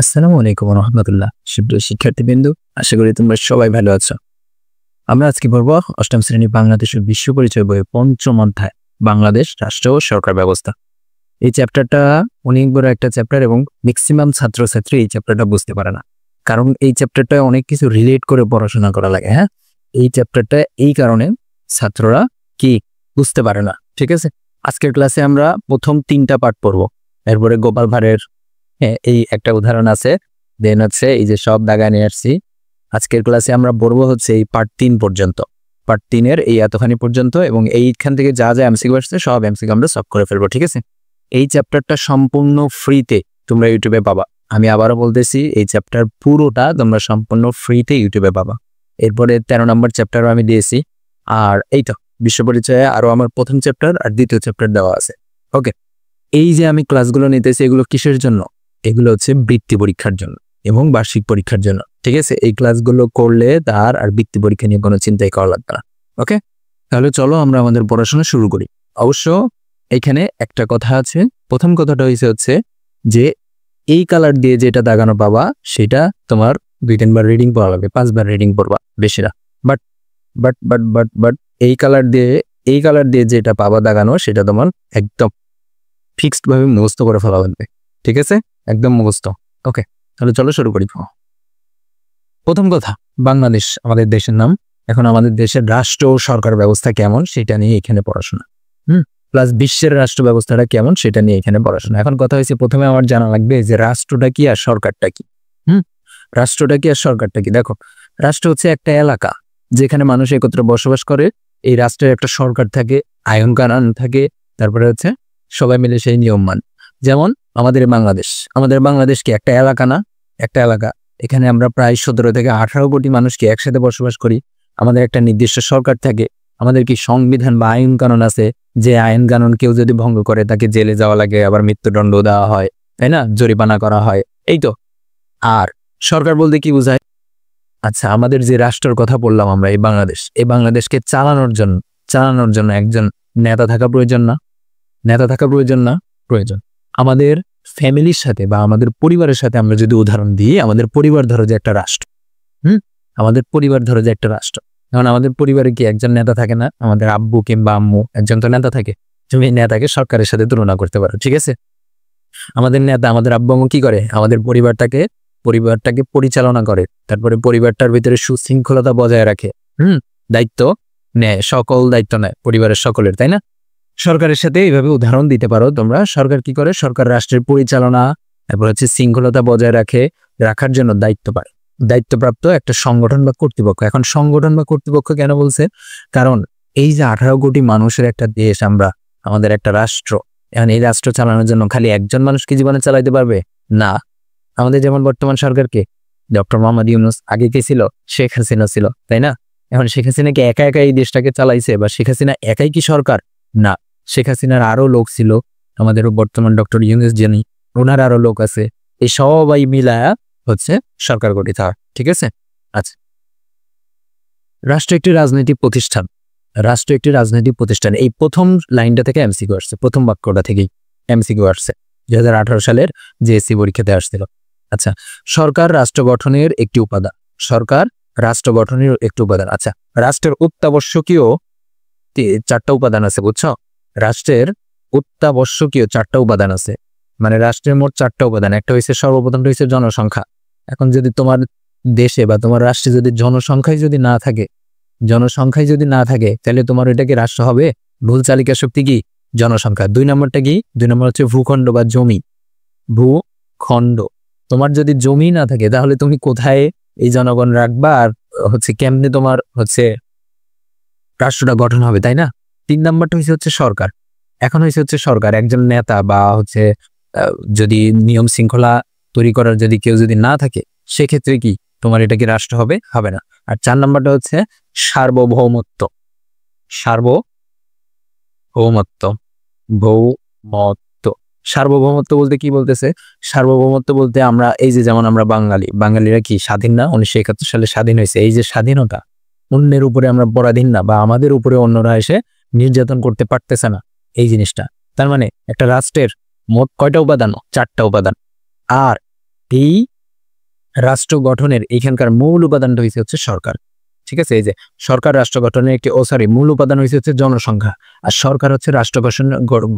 আসসালামু আলাইকুম রহমতুল্লাহ। সুপ্রিয় শিক্ষার্থীবৃন্দ, আশা করি তোমরা সবাই ভালো আছো। আমরা আজকে পড়ব অষ্টম শ্রেণী বাংলাদেশের বিশ্ব পরিচয় বইয়ের পঞ্চম অধ্যায় বাংলাদেশ রাষ্ট্র ও সরকার ব্যবস্থা। এই চ্যাপ্টারটা অনেক বড় একটা চ্যাপ্টার এবং ম্যাক্সিমাম ছাত্রছাত্রী এই চ্যাপ্টারটা বুঝতে পারে না, কারণ এই চ্যাপ্টারটা অনেক কিছু রিলেট করে পড়াশোনা করা লাগে। এই চ্যাপ্টারটা এই কারণে ছাত্ররা কি বুঝতে পারে না। ঠিক আছে, আজকের ক্লাসে আমরা প্রথম 3টা পার্ট পড়ব, এরপরে গোপাল ভাঁড়ের এই একটা উদাহরণ আছে, দেন হচ্ছে এই যে সব দাগায় নিয়ে আসছি। আজকের ক্লাসে আমরা পড়বো হচ্ছে এই পার্ট 3 পর্যন্ত, পার্ট 3-এর এই এতখানি পর্যন্ত, এবং এইখান থেকে যা যা এমসিকিউ আসছে সব এমসিকিউ আমরা সলভ করে ফেলবো। ঠিক আছে, এই চ্যাপ্টারটা সম্পূর্ণ ফ্রিতে তোমরা ইউটিউবে পাবা। আমি আবারও বলতেছি, এই চ্যাপ্টার পুরোটা তোমরা সম্পূর্ণ ফ্রিতে ইউটিউবে পাবা। এরপরে 13 নম্বর চ্যাপ্টারও আমি দিয়েছি, আর এই তো বিশ্ব পরিচয়ে আরো আমার প্রথম চ্যাপ্টার আর দ্বিতীয় চ্যাপ্টার দেওয়া আছে। ওকে, এই যে আমি ক্লাসগুলো নিতেছি এগুলো কিসের জন্য? এগুলো হচ্ছে বৃত্তি পরীক্ষার জন্য এবং বার্ষিক পরীক্ষার জন্য। ঠিক আছে, এই ক্লাসগুলো করলে তার আর বৃত্তি পরীক্ষা নিয়ে কোনো চিন্তাই করা লাগবে না। ওকে, তাহলে চলো আমরা আমাদের পড়াশোনা শুরু করি। অবশ্য এখানে একটা কথা আছে, প্রথম কথাটা হচ্ছে যে এই কালার দিয়ে যেটা দাগানো পাবা সেটা তোমার 2-3 বার রিডিং পড়া লাগবে, 5 বার রিডিং পড়বা, বেশি না। But but but but but এই কালার দিয়ে যেটা পাবা দাগানো সেটা তোমার একদম ফিক্সড ভাবে মুখস্থ করে ফেলা লাগবে। ঠিক আছে, একদম মুখস্থ। ওকে, তাহলে চলো শুরু করি। প্রথম কথা, বাংলাদেশ আমাদের দেশের নাম। এখন আমাদের দেশের রাষ্ট্র ও সরকার ব্যবস্থা কেমন সেটা নিয়ে এখানে পড়াশোনা, প্লাস বিশ্বের রাষ্ট্র ব্যবস্থাটা কেমন সেটা নিয়ে এখানে পড়াশোনা। এখন কথা হয়েছে, প্রথমে আমার জানা লাগবে যে রাষ্ট্রটা কি আর সরকারটা কি। রাষ্ট্রটা কি আর সরকারটা কি? দেখো, রাষ্ট্র হচ্ছে একটা এলাকা যেখানে মানুষ একত্রে বসবাস করে। এই রাষ্ট্রের একটা সরকার থাকে, আইন কানুন থাকে, তারপরে হচ্ছে সবাই মিলে সেই নিয়ম মান। যেমন আমাদের বাংলাদেশ কি একটা এলাকা না? একটা এলাকা, এখানে আমরা প্রায় 17 থেকে 18 কোটি মানুষকে একসাথে বসবাস করি। আমাদের একটা নির্দিষ্ট সরকার থাকে, আমাদের কি সংবিধান বা আইন কানুন আছে, যে আইন কানুন কেউ যদি ভঙ্গ করে তাকে জেলে যাওয়া লাগে, আবার মৃত্যুদণ্ড দেওয়া হয়, তাই না, জরিমানা করা হয়, এই তো। আর সরকার বলতে কি বোঝায়? আচ্ছা, আমাদের যে রাষ্ট্রের কথা বললাম আমরা, এই বাংলাদেশকে চালানোর জন্য একজন নেতা থাকা প্রয়োজন না? প্রয়োজন। আমাদের ফ্যামিলির সাথে বা আমাদের পরিবারের সাথে আমরা যদি উদাহরণ দিই, আমাদের পরিবার ধরো যে একটা রাষ্ট্র, এখন আমাদের পরিবারে কি একজন নেতা থাকে না? আমাদের আব্বু কিংবা আম্মু একজন তো নেতা থাকে। তুমি নেতাকে সরকারের সাথে তুলনা করতে পারো। ঠিক আছে, আমাদের নেতা, আমাদের আব্বু আম্মু কি করে? আমাদের পরিবারটাকে পরিচালনা করে, তারপরে পরিবারটার ভিতরে সুশৃঙ্খলতা বজায় রাখে, দায়িত্ব নেয়, সকল দায়িত্ব নেয় পরিবারের সকলের, তাই না? সরকারের সাথে এইভাবে উদাহরণ দিতে পারো তোমরা। সরকার কি করে? সরকার রাষ্ট্রের পরিচালনা, তারপর হচ্ছে শৃঙ্খলতা বজায় রাখার জন্য দায়িত্বপ্রাপ্ত একটা সংগঠন বা কর্তৃপক্ষ। এখন সংগঠন বা কর্তৃপক্ষ কেন বলছে? কারণ এই যে 18 কোটি মানুষের একটা দেশ আমাদের একটা রাষ্ট্র, এখন এই রাষ্ট্র চালানোর জন্য খালি একজন মানুষ কি জীবনে চালাইতে পারবে? না। আমাদের যেমন বর্তমান সরকারকে ডক্টর মোহাম্মদ ইউনূস, আগে কে ছিল? শেখ হাসিনা ছিল, তাই না? এখন শেখ হাসিনা কি একা এই দেশটাকে চালাইছে, বা শেখ হাসিনা একাই কি সরকার? না, শেখ হাসিনার আরো লোক ছিল, আমাদের বর্তমান ডক্টর ইউনূস যিনি, ওনার আরো লোক আছে, এই সবাই মিলায়া হচ্ছে সরকার গঠিত হয়। ঠিক আছে, আচ্ছা, রাষ্ট্র একটি রাজনৈতিক প্রতিষ্ঠান। এই প্রথম লাইনটা থেকে এমসিকিউ আসছে, প্রথম বাক্যটা থেকেই এমসিকিউ আসছে, 2018 সালের জেএসসি পরীক্ষাতে আসছিল। আচ্ছা, সরকার রাষ্ট্র গঠনের একটি উপাদান। আচ্ছা, রাষ্ট্রের অত্যাবশ্যকীয় 4টা উপাদান আছে, বুঝছো? রাষ্ট্রের অত্যাবশ্যকীয় 4টা উপাদান আছে, মানে রাষ্ট্রের মোট 4টা উপাদান। একটা হচ্ছে, সর্বপ্রথমটা হচ্ছে জনসংখ্যা। এখন যদি তোমার দেশে বা তোমার রাষ্ট্রে যদি জনসংখ্যাই যদি না থাকে তাহলে তোমার এটাকে রাষ্ট্র হবে? ভুল চালিকা শক্তি কি? জনসংখ্যা। 2 নম্বরটা কি? 2 নম্বর হচ্ছে ভূখণ্ড বা জমি। ভূখণ্ড, তোমার যদি জমি না থাকে তাহলে তুমি কোথায় এই জনগণ রাখবা, আর হচ্ছে কেমনে তোমার হচ্ছে রাষ্ট্রটা গঠন হবে, তাই না? 3 নম্বরটা হচ্ছে সরকার। এখন হচ্ছে সরকার একজন নেতা বা হচ্ছে যদি নিয়ম শৃঙ্খলা তৈরি করার যদি কেউ যদি না থাকে, সেক্ষেত্রে কি তোমার এটা কি রাষ্ট্র হবে? হবে না। আর 4 নম্বরটা হচ্ছে সার্বভৌমত্ব। সার্বভৌমত্ব বলতে কি বলতেছে? সার্বভৌমত্ব বলতে আমরা এই যে যেমন আমরা বাঙালিরা কি স্বাধীন না? 1971 সালে স্বাধীন হয়েছে। এই যে স্বাধীনতা, অন্যের উপরে আমরা পরাধীন না, বা আমাদের উপরে অন্যরা এসে নির্যাতন করতে পারতেছে না, এই জিনিসটা। তার মানে একটা রাষ্ট্রের মোট কয়টা উপাদান? 4টা উপাদান। আর এই রাষ্ট্র গঠনের এইখানকার মূল উপাদানটা হচ্ছে সরকার। ঠিক আছে, এই যে সরকার রাষ্ট্র গঠনের একটি মূল উপাদান হচ্ছে জনসংখ্যা, আর সরকার হচ্ছে রাষ্ট্র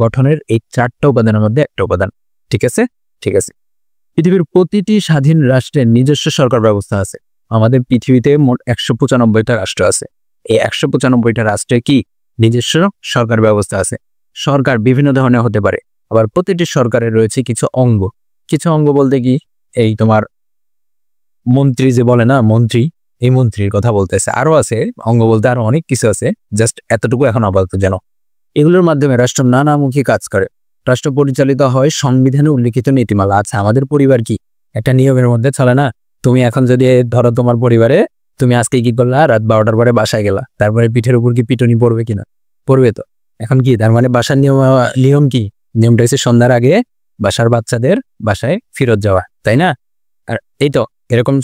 গঠনের এই 4টা উপাদানের মধ্যে একটা উপাদান। ঠিক আছে, ঠিক আছে। পৃথিবীর প্রতিটি স্বাধীন রাষ্ট্রের নিজস্ব সরকার ব্যবস্থা আছে। আমাদের পৃথিবীতে মোট 195টা রাষ্ট্র আছে। এই 195টা রাষ্ট্রে কি নিজস্ব সরকার ব্যবস্থা আছে। সরকার বিভিন্ন ধরনের হতে পারে, আবার প্রতিটি সরকারের রয়েছে কিছু অঙ্গ। কিছু অঙ্গ বলতে কি, এই তোমার মন্ত্রী যে বলে না, মন্ত্রী, এই মন্ত্রীর কথা বলতেছে। আরো আছে অঙ্গ বলতে, আরো অনেক কিছু আছে, জাস্ট এতটুকু এখন আপাতত জানো। এগুলোর মাধ্যমে রাষ্ট্র নানামুখী কাজ করে। রাষ্ট্র পরিচালিত হয় সংবিধানে উল্লিখিত নীতিমালা। আচ্ছা, আমাদের পরিবার কি একটা নিয়মের মধ্যে চলে না? তুমি এখন যদি ধরো তোমার পরিবারে তুমি আজকে কি করলা, রাত 12টার পরে বাসায় গেলা, তারপরে পিঠের উপর কি পিটুনি পড়বে কিনা? পড়বে তো। এখন কি তার মানে বাসার নিয়ম কি? নিয়মটা হচ্ছে সন্ধ্যার আগে বাসার বাচ্চাদের বাসায় ফেরত যাওয়া, তাই না? আর এই তো এরকম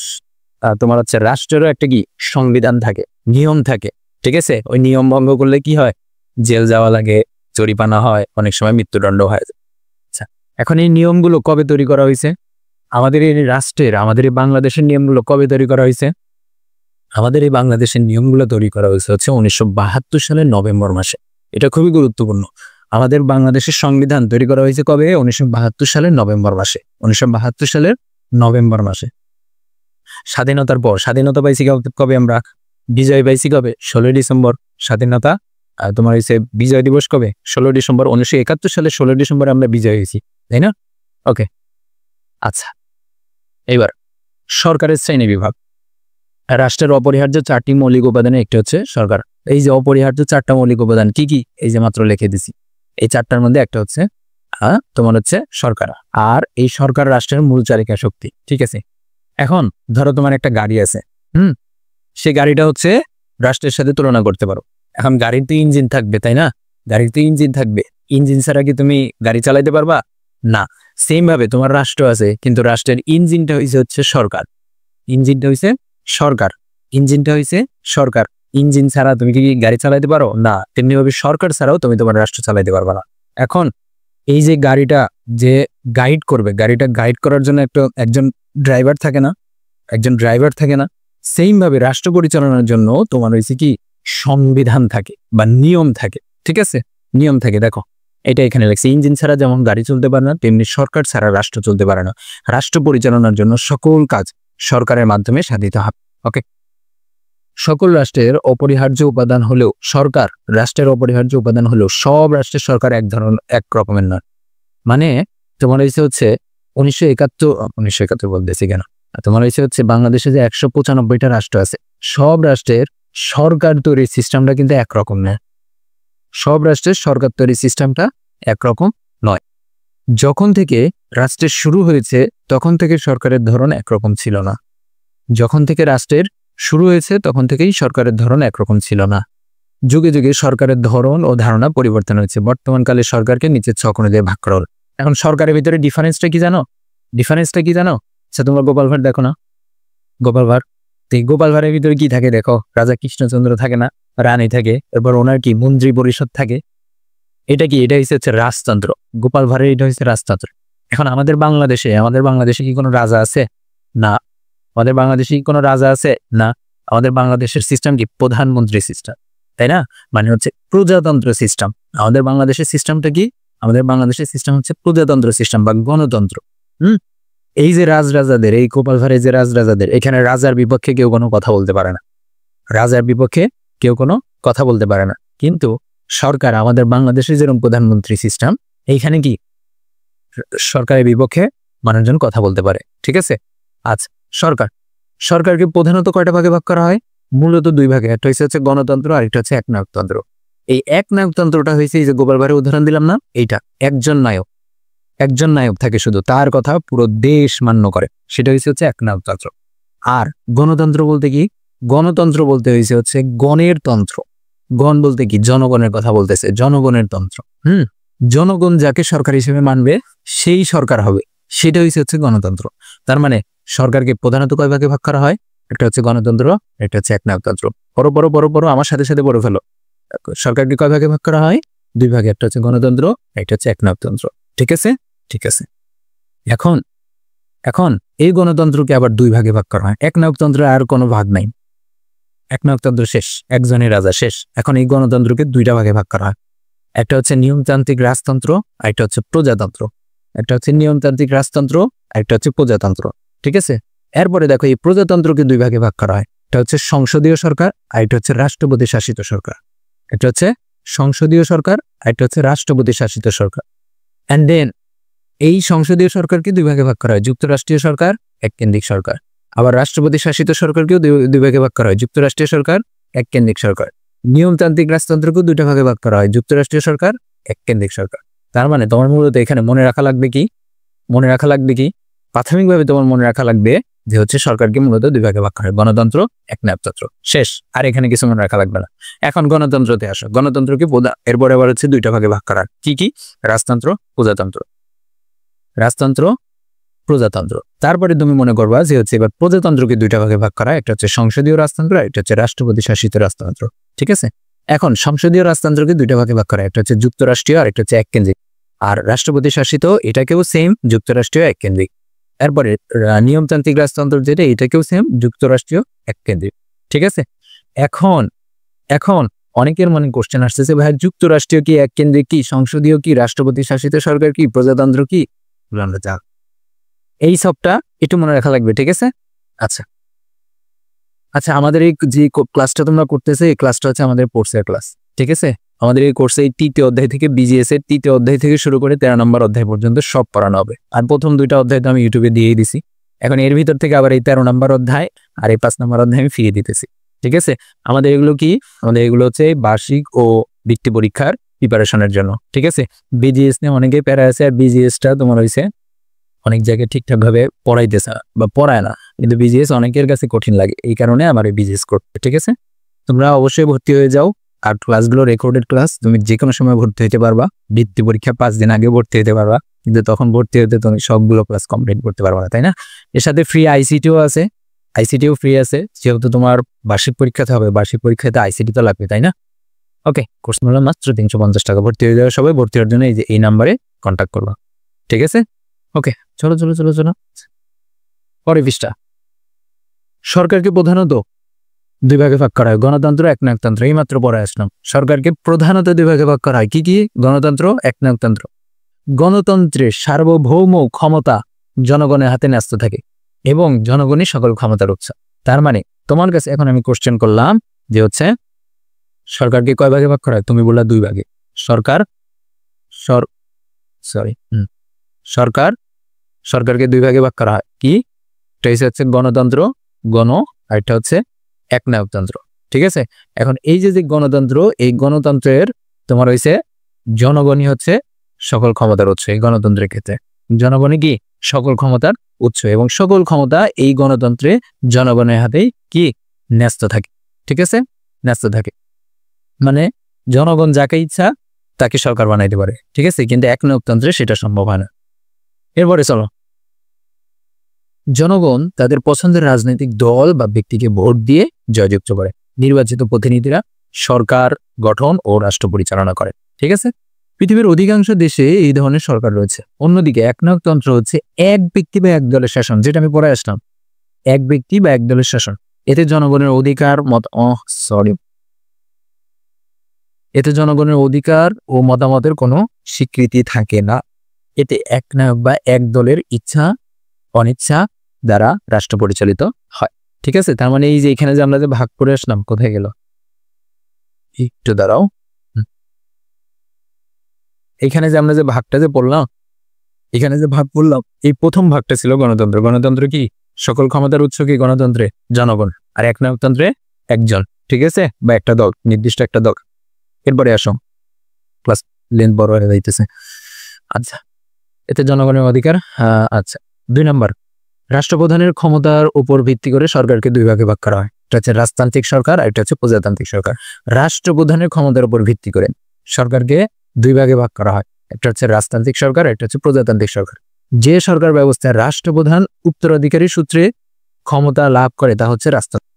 তোমার হচ্ছে রাষ্ট্রেরও একটা কি সংবিধান থাকে, নিয়ম থাকে। ঠিক আছে, ওই নিয়ম ভঙ্গ করলে কি হয়? জেল যাওয়া লাগে, জরিমানা হয়, অনেক সময় মৃত্যুদণ্ড হয়। আচ্ছা, এখন এই নিয়মগুলো কবে তৈরি করা হয়েছে? আমাদের এই রাষ্ট্রের, আমাদের এই বাংলাদেশের নিয়মগুলো কবে তৈরি করা হয়েছে? আমাদের এই বাংলাদেশের নিয়মগুলো তৈরি করা হয়েছে 1972 সালের নভেম্বর মাসে। এটা খুবই গুরুত্বপূর্ণ। আমাদের বাংলাদেশের সংবিধান তৈরি করা হয়েছে কবে? 1972 সালের নভেম্বর মাসে। 1972 সালের নভেম্বর মাসে। স্বাধীনতার পর স্বাধীনতা পাইছি কবে? আমরা বিজয় পাইছি কবে? 16 ডিসেম্বর। স্বাধীনতা তোমার হয়েছে বিজয় দিবস কবে? 16 ডিসেম্বর। 1971 সালে 16 ডিসেম্বর আমরা বিজয় হয়েছি, তাই না? ওকে, আচ্ছা, এবার সরকারের শ্রেণী বিভাগ। রাষ্ট্রের অপরিহার্য 4টি মৌলিক উপাদানের একটি হচ্ছে সরকার। এই যে অপরিহার্য 4টা মৌলিক উপাদান কি কি, এই যে মাত্র লিখে দিছি। এই 4টার মধ্যে একটা হচ্ছে তোমার হচ্ছে সরকার। আর এই সরকার রাষ্ট্রের মূল চালিকা শক্তি। ঠিক আছে, এখন ধরো তোমার একটা গাড়ি আছে, সে গাড়িটা হচ্ছে রাষ্ট্রের সাথে তুলনা করতে পারো। এখন গাড়ির তো ইঞ্জিন থাকবে, তাই না? গাড়ির তো ইঞ্জিন থাকবে। ইঞ্জিন ছাড়া কি তুমি গাড়ি চালাইতে পারবা? না। সেম ভাবে তোমার রাষ্ট্র আছে, কিন্তু রাষ্ট্রের ইঞ্জিনটা হচ্ছে সরকার। ইঞ্জিনটা হচ্ছে সরকার। ইঞ্জিনটা হচ্ছে সরকার। ইঞ্জিন ছাড়া তুমি কি গাড়ি চালাইতে পারো? না। তেমনি ভাবে সরকার ছাড়াও তুমি তোমার রাষ্ট্র চালাইতে পারবা না। এখন এই যে গাড়িটা যে গাইড করবে, গাড়িটা গাইড করার জন্য একজন ড্রাইভার থাকে না? একজন ড্রাইভার থাকে না? সেম ভাবে রাষ্ট্র পরিচালনার জন্য তোমার হয়েছে কি সংবিধান থাকে বা নিয়ম থাকে। ঠিক আছে, নিয়ম থাকে। দেখো এটা এখানে লেখছে, ইঞ্জিন ছাড়া যেমন গাড়ি চলতে পারে না, তেমনি সরকার ছাড়া রাষ্ট্র চলতে পারে না। রাষ্ট্র পরিচালনার জন্য সকল কাজ সরকারের মাধ্যমে সাধিত হবে। ওকে, সকল রাষ্ট্রের অপরিহার্য উপাদান হলেও সরকার রাষ্ট্রের অপরিহার্য উপাদান হলেও সব রাষ্ট্রের সরকার এক রকমের নয়। মানে তোমার হচ্ছে 1971 বলতেছি কেন, তোমার হচ্ছে বাংলাদেশে যে 195টা রাষ্ট্র আছে, সব রাষ্ট্রের সরকার তৈরির সিস্টেমটা কিন্তু একরকম নয়। সব রাষ্ট্রের সরকার তৈরির সিস্টেমটা একরকম নয়। যখন থেকে রাষ্ট্রের শুরু হয়েছে তখন থেকে সরকারের ধরন একরকম ছিল না। যখন থেকে রাষ্ট্রের শুরু হয়েছে তখন থেকেই সরকারের ধরন একরকম ছিল না। যুগে যুগে সরকারের ধরন ও ধারণা পরিবর্তন হয়েছে। বর্তমানকালে সরকারকে নিচের ছক অনুযায়ী ভাগ করা হলো। এখন সরকারের ভিতরে ডিফারেন্সটা কি জানো? ডিফারেন্সটা কি জানো? আচ্ছা, তোমরা গোপাল ভাঁড় দেখো না? গোপাল ভাঁড়, গোপাল ভাঁড়ের ভিতরে কি থাকে দেখো? রাজা কৃষ্ণচন্দ্র থাকে না? রানী থাকে, এরপর ওনার কি মন্ত্রী পরিষদ থাকে। এটা কি? এটা হচ্ছে রাজতন্ত্র। গোপাল ভাঁড়ের এটা হচ্ছে রাজতন্ত্র। এখন আমাদের বাংলাদেশে কি কোনো রাজা আছে? না। আমাদের বাংলাদেশে কি কোনো রাজা আছে? না। আমাদের বাংলাদেশের সিস্টেম কি প্রধানমন্ত্রী সিস্টেম, তাই না? মানে হচ্ছে প্রজাতন্ত্র সিস্টেম। আমাদের বাংলাদেশের সিস্টেমটা কি? আমাদের বাংলাদেশের সিস্টেম হচ্ছে প্রজাতন্ত্র সিস্টেম বা গণতন্ত্র। এই যে রাজরাজাদের, এই গোপাল ভাঁড়ের যে রাজরাজাদের, এখানে রাজার বিপক্ষে কেউ কোনো কথা বলতে পারে না। রাজার বিপক্ষে কেউ কোনো কথা বলতে পারে না। কিন্তু সরকার, আমাদের বাংলাদেশের যেরকম প্রধানমন্ত্রী সিস্টেম, এইখানে কি সরকারের বিপক্ষে মানুষজন কথা বলতে পারে। ঠিক আছে, আচ্ছা, সরকারকে প্রধানত কয়টা ভাগে ভাগ করা হয়? মূলত 2 ভাগে। একটা হচ্ছে গণতন্ত্র, আর একটা হচ্ছে একনায়কতন্ত্র। এই একনায়কতন্ত্রটা হয়েছে এই যে গোপাল ভাঁড়ের উদাহরণ দিলাম না, এইটা একজন নায়ক থাকে, শুধু তার কথা পুরো দেশ মান্য করে, সেটা হচ্ছে একনায়কতন্ত্র। আর গণতন্ত্র বলতে কি? গণতন্ত্র বলতে হচ্ছে গণের তন্ত্র। গণ বলতে কি? জনগণের কথা বলতেছে, জনগণের তন্ত্র। জনগণ যাকে সরকার হিসেবে মানবে সেই সরকার হবে, সেটা হচ্ছে গণতন্ত্র। তার মানে সরকারকে প্রধানত কয় ভাগে ভাগ করা হয়? একটা হচ্ছে গণতন্ত্র, একটা হচ্ছে একনায়কতন্ত্র। বড় আমার সাথে সাথে বড় ফেলো। সরকারকে কয় ভাগে ভাগ করা হয়? 2 ভাগে। একটা হচ্ছে গণতন্ত্র, একটা হচ্ছে একনায়কতন্ত্র। ঠিক আছে, ঠিক আছে। এখন এখন এই গণতন্ত্রকে আবার দুই ভাগে ভাগ করা হয়। একনায়কতন্ত্রে আর কোনো ভাগ নাই, একনায়কতন্ত্র শেষ, একজনই রাজা শেষ। এখন এই গণতন্ত্রকে দুইটা ভাগে ভাগ করা হয়, একটা হচ্ছে নিয়মতান্ত্রিক রাজতন্ত্র, আর একটা হচ্ছে প্রজাতন্ত্র। একটা হচ্ছে নিয়মতান্ত্রিক রাজতন্ত্র, আর একটা হচ্ছে প্রজাতন্ত্র, ঠিক আছে। এরপরে দেখো এই প্রজাতন্ত্রকে দুই ভাগে ভাগ করা হয়, একটা হচ্ছে সংসদীয় সরকার, আর একটা হচ্ছে রাষ্ট্রপতি শাসিত সরকার। এটা হচ্ছে সংসদীয় সরকার, আর একটা হচ্ছে রাষ্ট্রপতি শাসিত সরকার। অ্যান্ড দেন এই সংসদীয় সরকারকে দুই ভাগে ভাগ করা হয়, যুক্তরাষ্ট্রীয় সরকার, এককেন্দ্রিক সরকার। আবার রাষ্ট্রপতি শাসিত সরকারকেও দুই ভাগে ভাগ করা হয়, যুক্তরাষ্ট্রীয় সরকার, এককেন্দ্রিক সরকার। নিয়মতান্ত্রিক রাজতন্ত্রকেও দুইটা ভাগে ভাগ করা হয়, যুক্তরাষ্ট্রীয় সরকার, এককেন্দ্রিক সরকার। তার মানে তোমার মূলত এখানে মনে রাখা লাগবে কি, প্রাথমিকভাবে তোমার মনে রাখা লাগবে যে হচ্ছে সরকারকে মূলত দুই ভাগে ভাগ করা হয়, গণতন্ত্র, একনায়কতন্ত্র, শেষ। আর এখানে কিছু মনে রাখা লাগবে না। এখন গণতন্ত্রতে আসো, গণতন্ত্রকে এরপরে আবার হচ্ছে দুইটা ভাগে ভাগ করা, কি রাজতন্ত্র, প্রজাতন্ত্র, রাজতন্ত্র, প্রজাতন্ত্র। তারপরে তুমি মনে করবা যে হচ্ছে এবার প্রজাতন্ত্রকে দুইটা ভাগে ভাগ করা, একটা হচ্ছে সংসদীয় রাজতন্ত্র, একটা হচ্ছে রাষ্ট্রপতি শাসিত রাজতন্ত্র, ঠিক আছে। এখন সংসদীয় রাজতন্ত্রকে দুইটা ভাগে ভাগ করা, একটা হচ্ছে যুক্তরাষ্ট্রীয়, আর একটা হচ্ছে এককেন্দ্রিক। আর রাষ্ট্রপতি শাসিত এটাকেও সেম, যুক্তরাষ্ট্রীয়, এককেন্দ্রিক। এরপরে নিয়মতান্ত্রিক রাজতন্ত্র যেটা, এটাকেও সেম, যুক্তরাষ্ট্রীয়, এককেন্দ্রিক, ঠিক আছে। এখন এখন অনেকের মনে কোশ্চেন আসতেছে, ভাই যুক্তরাষ্ট্রীয় কি, এককেন্দ্রিক কি, সংসদীয় কি, রাষ্ট্রপতি শাসিত সরকার কি, প্রজাতন্ত্র কি, আমরা যা এই সবটা একটু মনে রাখা লাগবে, ঠিক আছে। আচ্ছা আচ্ছা আমাদের এই যে ক্লাসটা তোমরা করতেছে, এই ক্লাসটা হচ্ছে আমাদের কোর্সের ক্লাস, ঠিক আছে। আমাদের এই কোর্সে এই তৃতীয় অধ্যায় থেকে বিজিএস এর তৃতীয় অধ্যায় থেকে শুরু করে 13 নম্বর অধ্যায় পর্যন্ত সব পড়ানো হবে। আর প্রথম দুইটা অধ্যায় তো আমি ইউটিউবে দিয়েই দিছি। এখন এর ভিতর থেকে আবার এই 13 নম্বর অধ্যায় আর এই 5 নম্বর অধ্যায় আমি ফিরিয়ে দিতেছি, ঠিক আছে। আমাদের এগুলো কি, আমাদের এগুলো হচ্ছে বার্ষিক ও বৃত্তি পরীক্ষার প্রিপারেশনের জন্য, ঠিক আছে। বিজিএস নিয়ে অনেকেই প্যারা আছে, আর বিজিএসটা তোমার হয়েছে অনেক জায়গায় ঠিকঠাক ভাবে পড়াইতেছে না বা পড়ায় না, কিন্তু বিজিএস অনেকের কাছে কঠিন লাগে, এই কারণে আমার এই বিজিএস করতে, ঠিক আছে। তোমরা অবশ্যই ভর্তি হয়ে যাও। আর ক্লাসগুলো রেকর্ডেড ক্লাস, তুমি যে কোনো সময় ভর্তি হতে পারবা। বৃত্তি পরীক্ষা 5 দিন আগে ভর্তি হতে পারবা, কিন্তু তখন ভর্তি হতে তুমি সবগুলো ক্লাস কমপ্লিট করতে পারবা না, তাই না। এর সাথে ফ্রি আইসিটিও আছে, আইসিটিও ফ্রি আছে, যেহেতু তোমার বার্ষিক পরীক্ষাতে হবে, বার্ষিক পরীক্ষাতে আইসিটি তো লাগবে, তাই না। ওকে, কোর্স মূল্য মাত্র 350 টাকা। ভর্তি হয়ে যাবে সবাই, ভর্তি হওয়ার জন্য এই নাম্বারে কন্ট্যাক্ট করবা, ঠিক আছে। ওকে, চলো চলো চলো চলো পরে পৃষ্ঠা। সরকারকে প্রধানত দুই ভাগে ভাগ করা হয়, গণতন্ত্র, একনায়কতন্ত্র। এই মাত্র পরে আসলাম, সরকারকে প্রধানত দুই ভাগে ভাগ করা হয়, কি গণতন্ত্র, একনায়কতন্ত্র। গণতন্ত্রের সার্বভৌম ক্ষমতা জনগণের হাতে ন্যস্ত থাকে এবং জনগণই সকল ক্ষমতার উৎস। তার মানে তোমার কাছে এখন আমি কোশ্চেন করলাম যে হচ্ছে সরকারকে কয় ভাগে ভাগ করা হয়, তুমি বললা দুই ভাগে। সরকারকে দুই ভাগে ভাগ করা হয়, কি, এটা হচ্ছে গণতন্ত্র, আর এটা হচ্ছে একনায়কতন্ত্র, ঠিক আছে। এখন এই যে গণতন্ত্র, এই গণতন্ত্রের তোমার হয়েছে জনগণই হচ্ছে সকল ক্ষমতার উৎস। এই গণতন্ত্রের ক্ষেত্রে জনগণই কি সকল ক্ষমতার উৎস, এবং সকল ক্ষমতা এই গণতন্ত্রে জনগণের হাতেই কি ন্যস্ত থাকে, ঠিক আছে, ন্যস্ত থাকে। মানে জনগণ যাকে ইচ্ছা তাকে সরকার বানাইতে পারে, ঠিক আছে, কিন্তু একনায়কতন্ত্রে সেটা সম্ভব হয় না। এরপরে চলো, জনগণ তাদের পছন্দের রাজনৈতিক দল বা ব্যক্তিকে ভোট দিয়ে জয়যুক্ত করে, নির্বাচিত প্রতিনিধিরা সরকার গঠন ও রাষ্ট্র পরিচালনা করে, ঠিক আছে। পৃথিবীর অধিকাংশ দেশে এই ধরনের সরকার রয়েছে। অন্যদিকে একনায়কতন্ত্র হচ্ছে এক ব্যক্তি বা এক দলের শাসন, যেটা আমি পড়ে আসলাম, এক ব্যক্তি বা এক দলের শাসন। এতে জনগণের অধিকার ও মতামতের কোনো স্বীকৃতি থাকে না। এতে একনায়ক বা এক দলের ইচ্ছা অনিচ্ছা দ্বারা রাষ্ট্র পরিচালিত হয়, ঠিক আছে। তার মানে এই যে এখানে যে আমরা যে ভাগ করে আসলাম, কোথায় গেল, একটু দাঁড়াও, এখানে যে আমরা যে ভাগটা যে পড়লাম, এখানে যে ভাগ করলাম, এই প্রথম ভাগটা ছিল গণতন্ত্র। গণতন্ত্র কি সকল ক্ষমতার উৎস, কি গণতন্ত্রে জনগণ, আর একনায়কতন্ত্রে একজন, ঠিক আছে, বা একটা দল, নির্দিষ্ট একটা দল। এরপরে আসো, ক্লাস লেন্থ বড় হয়ে যাইতেছে। আচ্ছা, এতে জনগণের অধিকার। আচ্ছা, 2 নম্বর, রাষ্ট্রপ্রধানের ক্ষমতার উপর ভিত্তি করে সরকারকে দুই ভাগে ভাগ করা হয়। এটা হচ্ছে রাজতান্ত্রিক সরকার, আর এটা হচ্ছে প্রজাতান্ত্রিক সরকার। রাষ্ট্রপ্রধানের ক্ষমতার উপর ভিত্তি করে সরকারকে দুই ভাগে ভাগ করা হয়, একটা হচ্ছে রাজতান্ত্রিক সরকার, একটা হচ্ছে প্রজাতান্ত্রিক সরকার। যে সরকার ব্যবস্থায় রাষ্ট্রপ্রধান উত্তরাধিকারী সূত্রে ক্ষমতা লাভ করে তা হচ্ছে রাজতন্ত্র।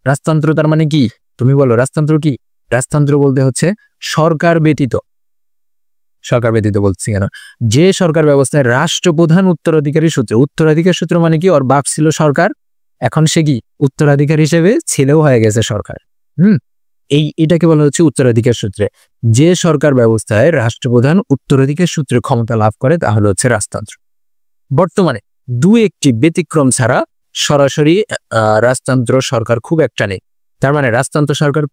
রাজতন্ত্র তার মানে কি, তুমি বলো রাজতন্ত্র কি। রাজতন্ত্র বলতে হচ্ছে সরকার ব্যতীত সরকার ব্যতীত বলছি কেন, যে সরকার ব্যবস্থায় রাষ্ট্রপ্রধান উত্তরাধিকারী সূত্রে, উত্তরাধিকার সূত্র মানে কি, ওর বাপ ছিল সরকার, এখন সে কি উত্তরাধিকার হিসেবে ছেলেও হয়ে গেছে সরকার। এটাকে বলা হচ্ছে উত্তরাধিকার সূত্রে। যে সরকার ব্যবস্থায় রাষ্ট্রপ্রধান উত্তরাধিকার সূত্রে ক্ষমতা লাভ করে তাহলে হচ্ছে রাজতন্ত্র। বর্তমানে দু একটি ব্যতিক্রম ছাড়া সরাসরি রাজতন্ত্র সরকার খুব একটা নেই। তার মানে রাজতন্ত্র সরকার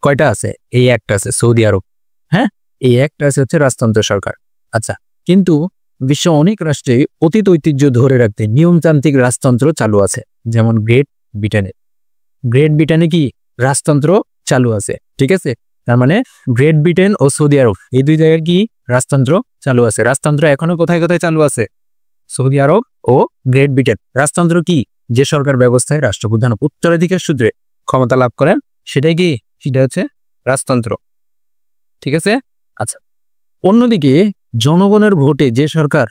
কয়টা আছে? এই একটা আছে সৌদি আরব, হ্যাঁ, এই একটা আছে হচ্ছে রাজতন্ত্র সরকার। আচ্ছা, কিন্তু বিশ্ব অনেক রাষ্ট্রে অতীত ঐতিহ্য ধরে রাখতে নিয়মতান্ত্রিক রাজতন্ত্র চালু আছে, যেমন গ্রেট ব্রিটেনে কি রাজতন্ত্র চালু আছে, ঠিক আছে? তার মানে গ্রেট ব্রিটেন ও সৌদি আরব এই দুই জায়গায় কি রাজতন্ত্র চালু আছে। রাজতন্ত্র এখনো কোথায় কোথায় চালু আছে? সৌদি আরব ও গ্রেট ব্রিটেন। রাজতন্ত্র কি? যে সরকার ব্যবস্থায় রাষ্ট্রপ্রধান উত্তরাধিকার সূত্রে ক্ষমতা লাভ করেন সেটাই কি, সেটা হচ্ছে রাজতন্ত্র, ঠিক আছে? আচ্ছা, অন্যদিকে জনগণের ভোটে যে সরকার,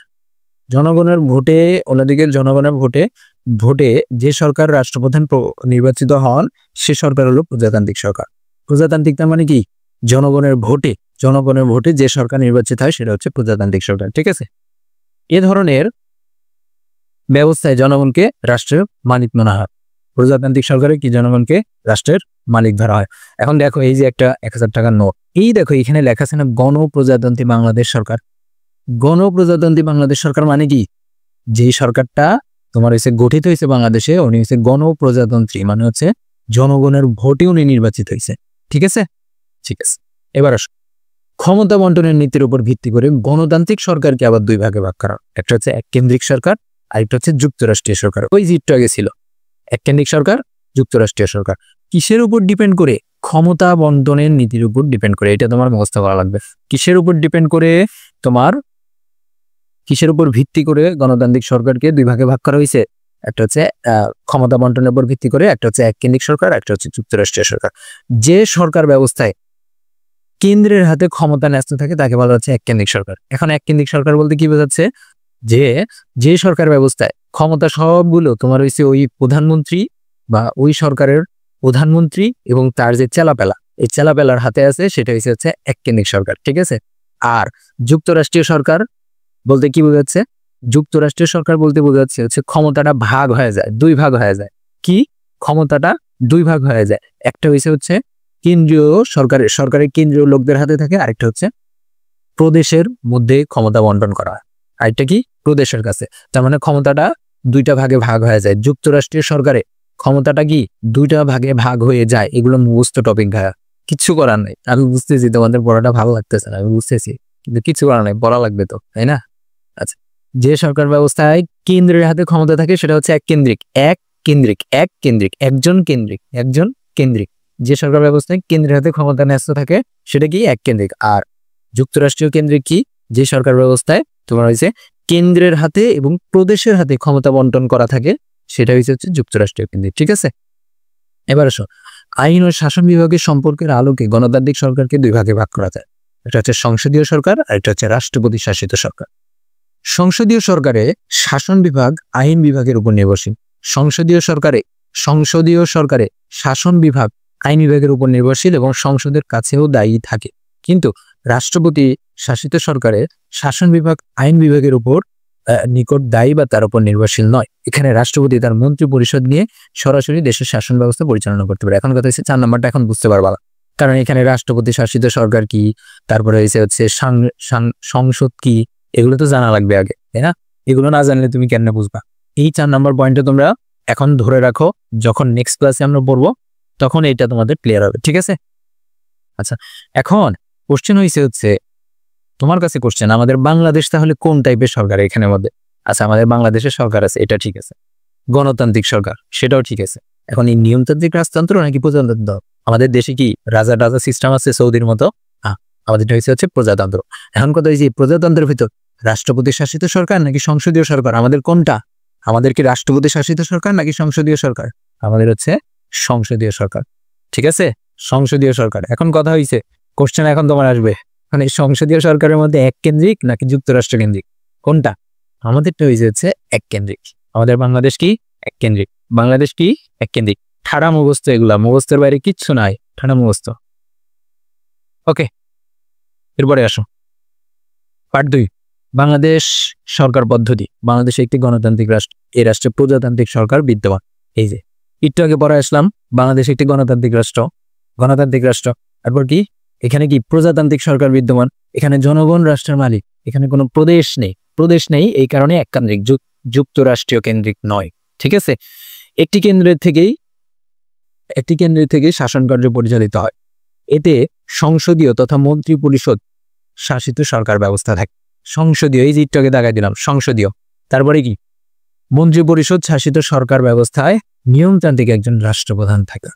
অন্যদিকে জনগণের ভোটে যে সরকার রাষ্ট্রপ্রধান নির্বাচিত হন সে সরকার হলো প্রজাতান্ত্রিক সরকার। প্রজাতান্ত্রিক তার মানে কি, জনগণের ভোটে যে সরকার নির্বাচিত হয় সেটা হচ্ছে প্রজাতান্ত্রিক সরকার, ঠিক আছে? এ ধরনের ব্যবস্থায় জনগণকে রাষ্ট্রের মালিক মানা হয়। প্রজাতান্ত্রিক সরকারে কি জনগণকে রাষ্ট্রের মালিক ধরা হয়। এখন দেখো এই যে একটা 1000 টাকার নোট, এই দেখো এখানে লেখা আছে না গণপ্রজাতন্ত্রী বাংলাদেশ সরকার। গণপ্রজাতন্ত্রী বাংলাদেশ সরকার মানে কি, যে সরকারটা তোমার হচ্ছে গঠিত হয়েছে বাংলাদেশে উনি হচ্ছে গণপ্রজাতন্ত্রী, মানে হচ্ছে জনগণের ভোটে উনি নির্বাচিত হয়েছে, ঠিক আছে? ঠিক আছে, এবার আসো ক্ষমতা বন্টনের নীতির উপর ভিত্তি করে গণতান্ত্রিক সরকারকে আবার দুই ভাগে ভাগ করা। একটা হচ্ছে এককেন্দ্রিক সরকার, আরেকটা হচ্ছে যুক্তরাষ্ট্রীয় সরকার। ওই যে একটু আগে ছিল এককেন্দ্রিক সরকার, যুক্তরাষ্ট্রীয় সরকার। কিসের উপর ডিপেন্ড করে? ক্ষমতা বন্টনের নীতির উপর ডিপেন্ড করে। এটা তোমার মুখস্থ করা লাগবে। কিসের উপর ডিপেন্ড করে? কিসের উপর ভিত্তি করে গণতান্ত্রিক সরকারকে দুই ভাগে ভাগ করা হয়েছে? একটা হচ্ছে ক্ষমতা বন্টনের উপর ভিত্তি করে, একটা হচ্ছে এককেন্দ্রিক সরকার, একটা হচ্ছে যুক্তরাষ্ট্রীয় সরকার। যে সরকার ব্যবস্থায় কেন্দ্রের হাতে ক্ষমতা ন্যস্ত থাকে তাকে বলা হচ্ছে এককেন্দ্রিক সরকার। এখন এককেন্দ্রিক সরকার বলতে কি বোঝাচ্ছে? যে সরকার ব্যবস্থায় ক্ষমতা সবগুলো তোমার হয়েছে ওই প্রধানমন্ত্রী বা ওই সরকারের প্রধানমন্ত্রী এবং তার যে চেলাপেলা, এই চেলাপেলার হাতে আছে, সেটা হচ্ছে এককেন্দ্রিক সরকার, ঠিক আছে? আর যুক্তরাষ্ট্রীয় সরকার বলতে কি বোঝাচ্ছে? যুক্তরাষ্ট্রীয় সরকার বলতে বোঝাচ্ছে হচ্ছে ক্ষমতাটা ভাগ হয়ে যায়, দুই ভাগ হয়ে যায়। কি? ক্ষমতাটা দুই ভাগ হয়ে যায়। একটা হচ্ছে কেন্দ্রীয় সরকারের কেন্দ্রীয় লোকদের হাতে থাকে, আরেকটা হচ্ছে প্রদেশের মধ্যে ক্ষমতা বন্টন করা হয়, আরেকটা কি প্রদেশের কাছে। তার মানে ক্ষমতাটা দুইটা ভাগে ভাগ হয়ে যায়। যুক্তরাষ্ট্রীয় সরকারে ক্ষমতাটা কি দুইটা ভাগে ভাগ হয়ে যায়। এগুলো মুখস্থ টপিক ভাইয়া, কিচ্ছু করার নেই। আমি বুঝতেছি তোমাদের পড়াটা ভালো লাগতেছে না, আমি বুঝতেছি, কিন্তু কিছু করার নেই, পড়া লাগবে তো, তাই না? আচ্ছা, যে সরকার ব্যবস্থায় কেন্দ্রের হাতে ক্ষমতা থাকে সেটা হচ্ছে এককেন্দ্রিক। একজন কেন্দ্রিক। যে সরকার ব্যবস্থায় কেন্দ্রের হাতে ক্ষমতা ন্যস্ত থাকে সেটা কি এককেন্দ্রিক। আর যুক্তরাষ্ট্রীয় কেন্দ্রিক কি? যে সরকার ব্যবস্থায় তোমার হয়েছে কেন্দ্রের হাতে এবং প্রদেশের হাতে ক্ষমতা বন্টন করা থাকে সেটা হচ্ছে যুক্তরাষ্ট্রীয় কেন্দ্রিক, ঠিক আছে? এবার আসো আইন ও শাসন বিভাগের সম্পর্কের আলোকে গণতান্ত্রিক সরকারকে দুই ভাগে ভাগ করা যায়। এটা হচ্ছে সংসদীয় সরকার আর এটা হচ্ছে রাষ্ট্রপতি শাসিত সরকার। সংসদীয় সরকারে শাসন বিভাগ আইন বিভাগের উপর নির্ভরশীল। সংসদীয় সরকারে শাসন বিভাগ আইন বিভাগের উপর নির্ভরশীল এবং সংসদের কাছেও দায়ী থাকে। কিন্তু রাষ্ট্রপতি শাসিত সরকারে শাসন বিভাগ আইন বিভাগের উপর নিকট দায়ী বা তার উপর নির্ভরশীল নয়। এখানে রাষ্ট্রপতি তার মন্ত্রী পরিষদ নিয়ে সরাসরি দেশের শাসন ব্যবস্থা পরিচালনা করতে পারে। এখন কথা হচ্ছে 4 নাম্বারটা এখন বুঝতে পারবা, কারণ এখানে রাষ্ট্রপতি শাসিত সরকার কি, তারপরে হচ্ছে সংসদ কি, এগুলো তো জানা লাগবে আগে, তাই না? এগুলো না জানলে তুমি কেমনে বুঝবা? এই 4 নাম্বার পয়েন্টটা তোমরা এখন ধরে রাখো, যখন নেক্সট ক্লাসে আমরা পড়বো তখন এইটা তোমাদের ক্লিয়ার হবে, ঠিক আছে? আচ্ছা, এখন কোশ্চেন হচ্ছে তোমার কাছে কোশ্চেন, আমাদের বাংলাদেশ তাহলে কোন টাইপের সরকার এখানের মধ্যে? আচ্ছা, আমাদের বাংলাদেশের সরকার আছে, এটা ঠিক আছে। গণতান্ত্রিক সরকার, সেটাও ঠিক আছে। এখন এই নিয়মতান্ত্রিক রাজতন্ত্র নাকি প্রজাতন্ত্র? আমাদের দেশে কি রাজা সিস্টেম আছে সৌদির মতো? আমাদেরটা হচ্ছে প্রজাতন্ত্র। এখন কথা হয়েছে প্রজাতন্ত্রের ভিতর রাষ্ট্রপতি শাসিত সরকার নাকি সংসদীয় সরকার? আমাদের কোনটা? আমাদের কি রাষ্ট্রপতি শাসিত সরকার নাকি সংসদীয় সরকার? আমাদের হচ্ছে সংসদীয় সরকার, ঠিক আছে? সংসদীয় সরকার। এখন কথা হয়েছে কোশ্চেন এখন তোমার আসবে, মানে সংসদীয় সরকারের মধ্যে এককেন্দ্রিক নাকি যুক্তরাষ্ট্র কেন্দ্রিক, কোনটা? আমাদেরটা হচ্ছে এককেন্দ্রিক। আমাদের বাংলাদেশ কি এককেন্দ্রিক, বাংলাদেশ কি এককেন্দ্রিক। ঠাড়া মুখস্থ, এগুলা মুখস্থের বাইরে কিচ্ছু নাই, ঠাড়া মুখস্থ। ওকে, এরপরে আসো। পার্ট 2, বাংলাদেশ সরকার পদ্ধতি। বাংলাদেশ একটি গণতান্ত্রিক রাষ্ট্র, এই রাষ্ট্রে প্রজাতান্ত্রিক সরকার বিদ্যমান। এই যে একটু আগে পড়ে আসলাম, বাংলাদেশ একটি গণতান্ত্রিক রাষ্ট্র, তারপর কি এখানে কি প্রজাতান্ত্রিক সরকার বিদ্যমান, এখানে জনগণ রাষ্ট্রের মালিক, এখানে কোনো প্রদেশ নেই, এই কারণে এককেন্দ্রিক, যুক্তরাষ্ট্রীয় কেন্দ্রিক নয়। ঠিক আছে, একটি কেন্দ্রের থেকেই শাসন কার্য পরিচালিত হয়। এতে সংসদীয় তথা মন্ত্রী পরিষদ শাসিত সরকার ব্যবস্থা থাকে। সংসদীয়, এই যে একটু আগে দাগাই দিলাম, সংসদীয়। তারপরে কি মন্ত্রী পরিষদ শাসিত সরকার ব্যবস্থায় নিয়মতান্ত্রিক একজন রাষ্ট্রপ্রধান থাকে।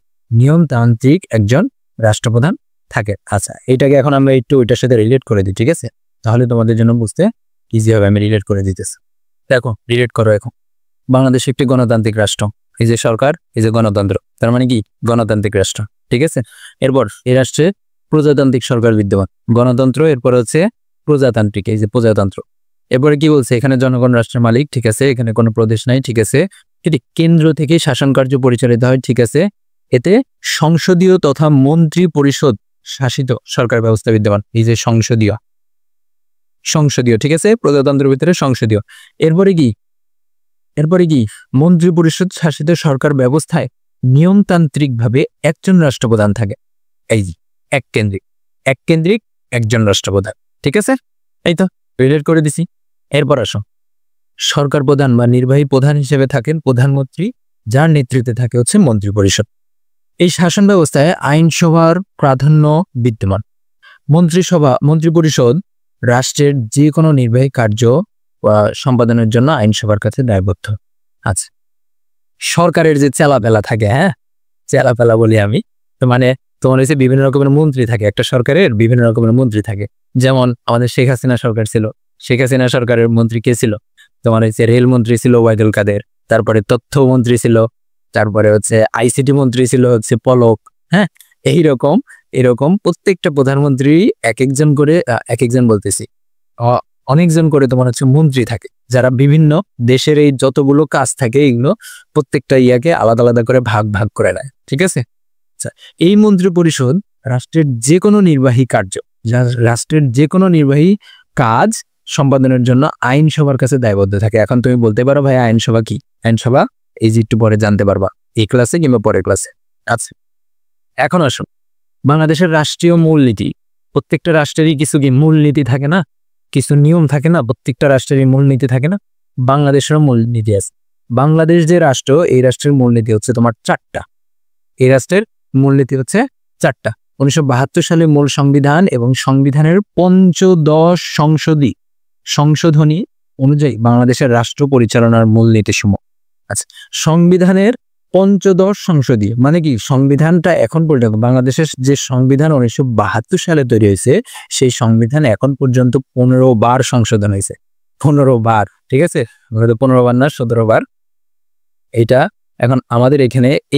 আচ্ছা, এটাকে এখন আমরা একটু ওইটার সাথে রিলেট করে দিই। ঠিক আছে, তাহলে তোমাদের জন্য বুঝতে ইজি হবে। আমি রিলেট করে দিতেছি, দেখো রিলেট করো। এখন বাংলাদেশ একটি গণতান্ত্রিক রাষ্ট্র, এই যে সরকার, এই যে গণতন্ত্র, তার মানে কি গণতান্ত্রিক রাষ্ট্র। ঠিক আছে, এরপর এই রাষ্ট্রে প্রজাতান্ত্রিক সরকার বিদ্যমান, গণতন্ত্র, এরপর হচ্ছে প্রজাতান্ত্রিক, এই যে প্রজাতন্ত্র। এরপরে কি বলছে, এখানে জনগণ রাষ্ট্রের মালিক। ঠিক আছে, এখানে কোনো প্রদেশ নাই। ঠিক আছে, এটি কেন্দ্র থেকে শাসন কার্য পরিচালিত হয়। ঠিক আছে, এতে সংসদীয় তথা মন্ত্রী পরিষদ শাসিত সরকার ব্যবস্থা বিদ্যমান, এই যে সংসদীয়। ঠিক আছে, প্রজাতন্ত্রের ভিতরে সংসদীয়। এরপরে কি মন্ত্রী পরিষদ শাসিত সরকার ব্যবস্থায় নিয়মতান্ত্রিকভাবে একজন রাষ্ট্রপ্রধান থাকে। এই যে এককেন্দ্রিক একজন রাষ্ট্রপ্রধান। ঠিক আছে, এই তো রিলেট করে দিছি। এরপর আসো, সরকার প্রধান বা নির্বাহী প্রধান হিসেবে থাকেন প্রধানমন্ত্রী, যার নেতৃত্বে থাকে হচ্ছে মন্ত্রী পরিষদ। এই শাসন ব্যবস্থায় আইনসভার প্রাধান্য বিদ্যমান। মন্ত্রী পরিষদ রাষ্ট্রের যে কোনো নির্বাহী কার্য সম্পাদনের জন্য আইনসভার কাছে দায়বদ্ধ। আচ্ছা, সরকারের যে চেলাপেলা থাকে, চেলাপেলা বলি আমি, তো মানে তোমার হচ্ছে বিভিন্ন রকমের মন্ত্রী থাকে, একটা সরকারের বিভিন্ন রকমের মন্ত্রী থাকে। যেমন আমাদের শেখ হাসিনা সরকার ছিল, শেখ হাসিনা সরকারের মন্ত্রী কে ছিল, তোমার হচ্ছে রেলমন্ত্রী ছিল ওবায়দুল কাদের, তারপরে তথ্যমন্ত্রী ছিল, তারপরে হচ্ছে আইসিটি মন্ত্রী ছিল হচ্ছে পলক। এরকম প্রত্যেকটা প্রধানমন্ত্রী অনেকজন করে তোমার হচ্ছে মন্ত্রী থাকে, যারা বিভিন্ন দেশের এই যতগুলো কাজ থাকে এগুলো প্রত্যেকটা ইয়াকে আলাদা আলাদা করে ভাগ করে নেয়। ঠিক আছে, আচ্ছা, এই মন্ত্রী পরিষদ রাষ্ট্রের যে কোনো নির্বাহী কাজ সম্পাদনের জন্য আইনসভার কাছে দায়বদ্ধ থাকে। এখন তুমি বলতে পারো ভাই আইনসভা কি? আইনসভা এই যে একটু পরে জানতে পারবা, এই ক্লাসে কিংবা পরের ক্লাসে। আচ্ছা, এখন আসুন বাংলাদেশের রাষ্ট্রীয় মূলনীতি। প্রত্যেকটা রাষ্ট্রেরই কিছু কি মূলনীতি থাকে না, কিছু নিয়ম থাকে না, প্রত্যেকটা রাষ্ট্রেরই মূলনীতি থাকে না। বাংলাদেশেরও মূলনীতি আছে। বাংলাদেশ যে রাষ্ট্র, এই রাষ্ট্রের মূলনীতি হচ্ছে তোমার 4টা। এই রাষ্ট্রের মূলনীতি হচ্ছে 4টা। 1972 সালে মূল সংবিধান এবং সংবিধানের 15 সংশোধনী অনুযায়ী বাংলাদেশের রাষ্ট্র পরিচালনার মূলনীতি সমূহ। আচ্ছা, সংবিধানের 15 সংশোধনী মানে কি, সংবিধানটা এখন পর্যন্ত বাংলাদেশের যে সংবিধান 1972 সালে তৈরি হয়েছে, সেই সংবিধান এখন পর্যন্ত 15 বার সংশোধন হয়েছে। 15 বার। ঠিক আছে, 15 বার না 17 বার। এটা এখন আমাদের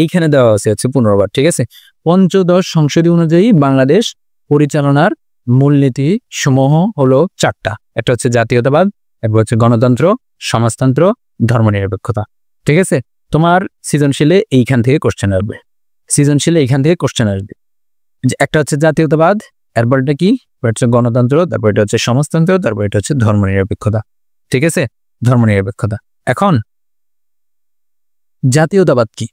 এইখানে দেওয়া হচ্ছে 15 বার। ঠিক আছে, 15 সংশোধনী অনুযায়ী বাংলাদেশ পরিচালনার মূলনীতি সমূহ হলো 4টা। একটা হচ্ছে জাতীয়তাবাদ, একটা হচ্ছে গণতন্ত্র, সমাজতন্ত্র, ধর্মনিরপেক্ষতা। ঠিক আছে, তোমার সৃজনশীলে এইখান থেকে কোশ্চেন আসবে, যে একটা হচ্ছে জাতীয়তাবাদ, এরপর এটা কি, হচ্ছে গণতন্ত্র, তারপর এটা হচ্ছে সমাজতন্ত্র, তারপর এটা হচ্ছে ধর্মনিরপেক্ষতা। ঠিক আছে, ধর্মনিরপেক্ষতা। এখন জাতীয়তাবাদ কি,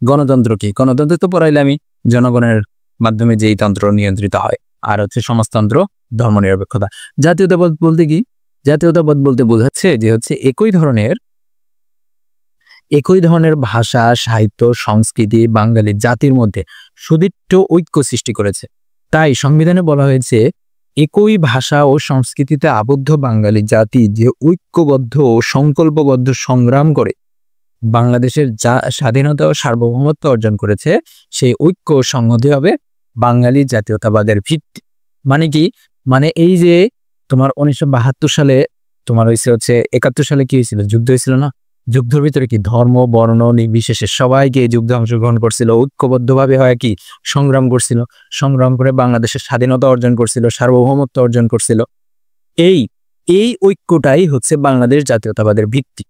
গণতন্ত্র কি? গণতন্ত্র তো পড়াইলে আমি, জনগণের মাধ্যমে যেই তন্ত্র নিয়ন্ত্রিত হয়। আর হচ্ছে সমাজতন্ত্র, ধর্মনিরপেক্ষতা। জাতীয়তাবাদ বলতে কি? জাতীয়তাবাদ বলতে বোঝাচ্ছে যে হচ্ছে একই ধরনের ভাষা, সাহিত্য, সংস্কৃতি বাঙালি জাতির মধ্যে সুদৃঢ় ঐক্য সৃষ্টি করেছে। তাই সংবিধানে বলা হয়েছে, একই ভাষা ও সংস্কৃতিতে আবদ্ধ বাঙালি জাতি যে ঐক্যবদ্ধ ও সংকল্পবদ্ধ সংগ্রাম করে বাংলাদেশের স্বাধীনতা ও সার্বভৌমত্ব অর্জন করেছে, সেই ঐক্য ও সংহতি হবে বাঙালি জাতীয়তাবাদের ভিত্তি। মানে কি, মানে এই যে তোমার 1972 সালে তোমার হচ্ছে 71 সালে কি হয়েছিল, যুদ্ধ হয়েছিল না? যুদ্ধের ভিতরে কি ধর্ম বর্ণ নির্বিশেষে সবাইকে এই যুদ্ধে অংশগ্রহণ করছিল, ঐক্যবদ্ধভাবে হয় কি সংগ্রাম করছিল, সংগ্রাম করে বাংলাদেশের স্বাধীনতা অর্জন করছিল, সার্বভৌমত্ব অর্জন করছিল। এই ঐক্যটাই হচ্ছে বাংলাদেশ জাতীয়তাবাদের ভিত্তি,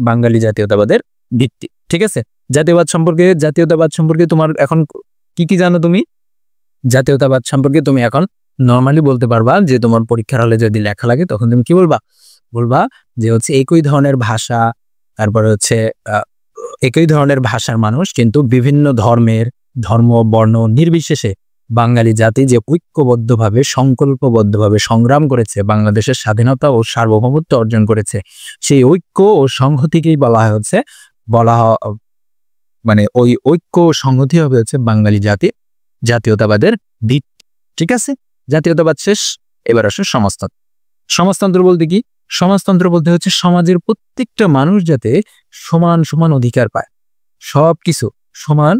বাঙালি জাতীয়তাবাদের ভিত্তি। ঠিক আছে, জাতীয়তাবাদ সম্পর্কে তোমার এখন কি জানো? তুমি জাতীয়তাবাদ সম্পর্কে তুমি এখন নর্মালি বলতে পারবা যে তোমার পরীক্ষার হলে যদি লেখা লাগে তখন তুমি কি বলবা? বলবা যে হচ্ছে একই ধরনের ভাষা, তারপরে হচ্ছে একই ধরনের ভাষার মানুষ কিন্তু বিভিন্ন ধর্মের, ধর্ম বর্ণ নির্বিশেষে বাঙালি জাতি যে ঐক্যবদ্ধভাবে সংকল্পবদ্ধভাবে সংগ্রাম করেছে, বাংলাদেশের স্বাধীনতা ও সার্বভৌমত্ব অর্জন করেছে, সেই ঐক্য ও সংহতিকেই মানে ওই ঐক্য ও সংহতি হবে হচ্ছে বাঙালি জাতীয়তাবাদের ভিত্তি। ঠিক আছে, জাতীয়তাবাদ শেষ, এবার আসো সমাজতন্ত্র। সমাজতন্ত্র বলতে কি? সমাজতন্ত্র বলতে হচ্ছে সমাজের প্রত্যেকটা মানুষ যাতে সমান সমান অধিকার পায়, সবকিছু সমান